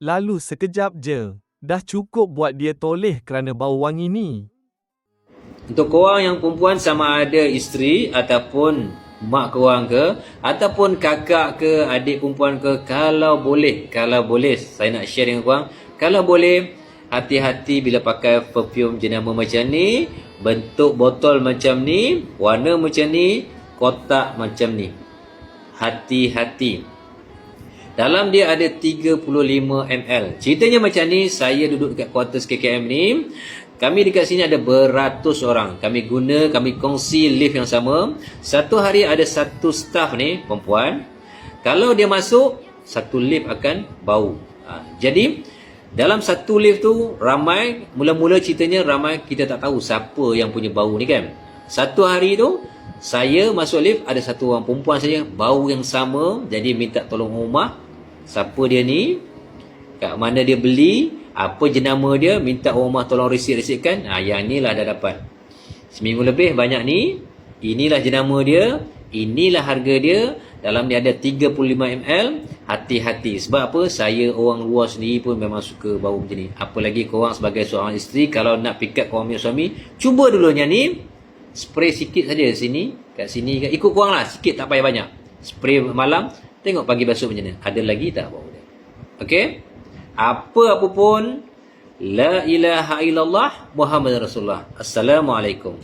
Lalu sekejap je, dah cukup buat dia toleh kerana bau wangi ni. Untuk korang yang perempuan sama ada isteri ataupun mak korang ke, ataupun kakak ke, adik perempuan ke, kalau boleh, saya nak share dengan korang, kalau boleh, hati-hati bila pakai perfume jenama macam ni, bentuk botol macam ni, warna macam ni, kotak macam ni. Hati-hati. Dalam dia ada 35 ml. Ceritanya macam ni, saya duduk dekat quarters KKM ni. Kami dekat sini ada beratus orang. Kami kongsi lift yang sama. Satu hari ada satu staff ni, perempuan. Kalau dia masuk, satu lift akan bau. Jadi, dalam satu lift tu, ramai, mula-mula ceritanya ramai, kita tak tahu siapa yang punya bau ni kan. Satu hari tu, saya masuk lift, ada satu orang perempuan saja, bau yang sama. Jadi, minta tolong rumah. Siapa dia ni? Kat mana dia beli? Apa jenama dia? Minta orang rumah tolong resit-resitkan. Yang ni lah dah dapat. Seminggu lebih banyak ni. Inilah jenama dia. Inilah harga dia. Dalam dia ada 35 ml. Hati-hati. Sebab apa? Saya orang luar sendiri pun memang suka bau macam ni. Apalagi korang sebagai seorang isteri. Kalau nak pick up korang punya suami, cuba dulu yang ni. Spray sikit saja sini. Kat sini. Ikut korang lah. Sikit tak payah banyak. Spray malam. Tengok pagi basuh macam mana. Ada lagi tak bau dia? Okey? Apa-apa pun, la ilaha illallah Muhammad Rasulullah. Assalamualaikum.